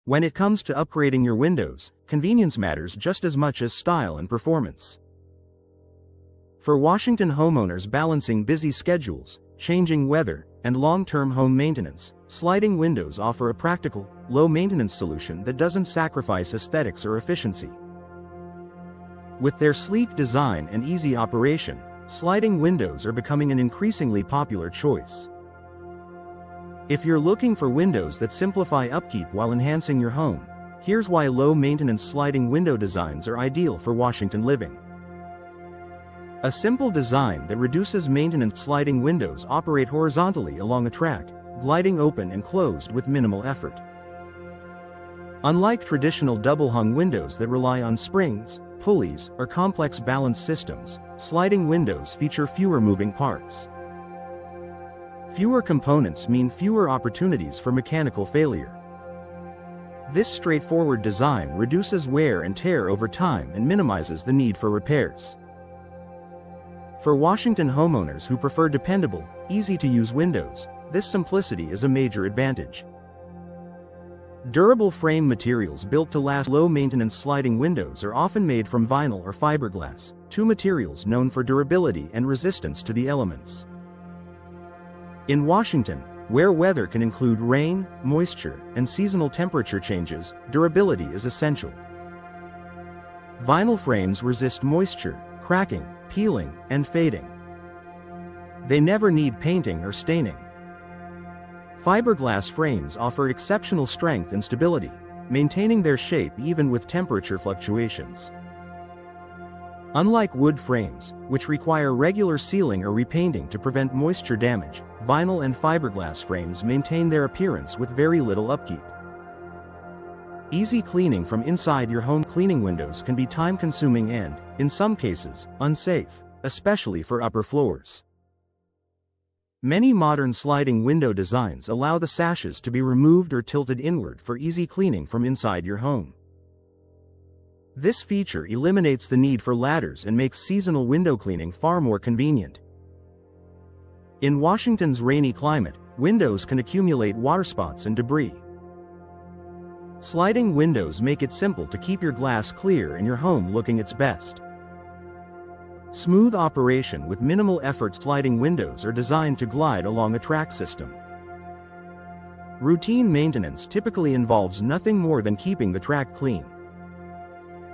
When it comes to upgrading your windows, convenience matters just as much as style and performance. For Washington homeowners balancing busy schedules, changing weather, and long-term home maintenance, sliding windows offer a practical, low-maintenance solution that doesn't sacrifice aesthetics or efficiency. With their sleek design and easy operation, sliding windows are becoming an increasingly popular choice. If you're looking for windows that simplify upkeep while enhancing your home, here's why low-maintenance sliding window designs are ideal for Washington living. A simple design that reduces maintenance. Sliding windows operate horizontally along a track, gliding open and closed with minimal effort. Unlike traditional double-hung windows that rely on springs, pulleys, or complex balance systems, sliding windows feature fewer moving parts. Fewer components mean fewer opportunities for mechanical failure. This straightforward design reduces wear and tear over time and minimizes the need for repairs. For Washington homeowners who prefer dependable, easy-to-use windows, this simplicity is a major advantage. Durable frame materials built to last. Low-maintenance sliding windows are often made from vinyl or fiberglass, two materials known for durability and resistance to the elements. In Washington, where weather can include rain, moisture, and seasonal temperature changes, durability is essential. Vinyl frames resist moisture, cracking, peeling, and fading. They never need painting or staining. Fiberglass frames offer exceptional strength and stability, maintaining their shape even with temperature fluctuations. Unlike wood frames, which require regular sealing or repainting to prevent moisture damage, vinyl and fiberglass frames maintain their appearance with very little upkeep. Easy cleaning from inside your home. Cleaning windows can be time-consuming and, in some cases, unsafe, especially for upper floors. Many modern sliding window designs allow the sashes to be removed or tilted inward for easy cleaning from inside your home. This feature eliminates the need for ladders and makes seasonal window cleaning far more convenient. In Washington's rainy climate, windows can accumulate waterspots and debris. Sliding windows make it simple to keep your glass clear and your home looking its best. Smooth operation with minimal effort. Sliding windows are designed to glide along a track system. Routine maintenance typically involves nothing more than keeping the track clean.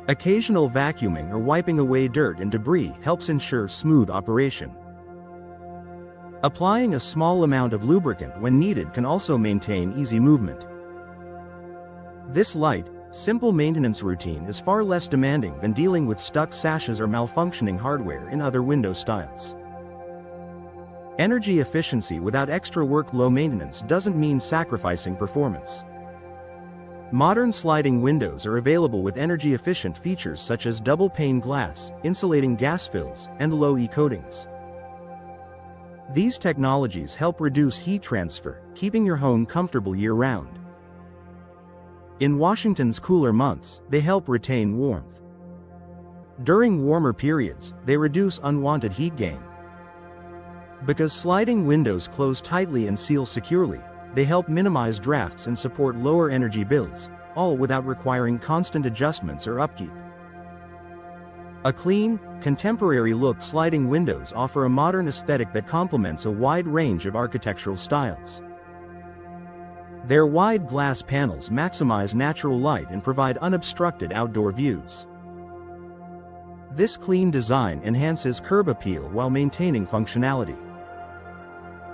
Occasional vacuuming or wiping away dirt and debris helps ensure smooth operation. Applying a small amount of lubricant when needed can also maintain easy movement. This light, simple maintenance routine is far less demanding than dealing with stuck sashes or malfunctioning hardware in other window styles. Energy efficiency without extra work. Low maintenance doesn't mean sacrificing performance. Modern sliding windows are available with energy-efficient features such as double-pane glass, insulating gas fills, and low-E coatings. These technologies help reduce heat transfer, keeping your home comfortable year-round. In Washington's cooler months, they help retain warmth. During warmer periods, they reduce unwanted heat gain. Because sliding windows close tightly and seal securely, they help minimize drafts and support lower energy bills, all without requiring constant adjustments or upkeep. A clean, contemporary look. Sliding windows offer a modern aesthetic that complements a wide range of architectural styles. Their wide glass panels maximize natural light and provide unobstructed outdoor views. This clean design enhances curb appeal while maintaining functionality.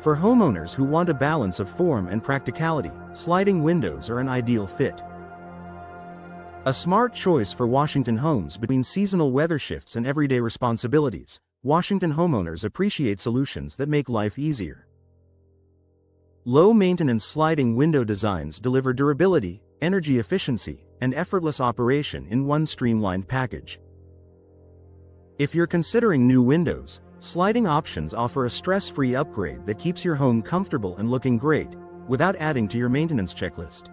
For homeowners who want a balance of form and practicality, sliding windows are an ideal fit. A smart choice for Washington homes. Between seasonal weather shifts and everyday responsibilities, Washington homeowners appreciate solutions that make life easier. Low-maintenance sliding window designs deliver durability, energy efficiency, and effortless operation in one streamlined package. If you're considering new windows, sliding options offer a stress-free upgrade that keeps your home comfortable and looking great, without adding to your maintenance checklist.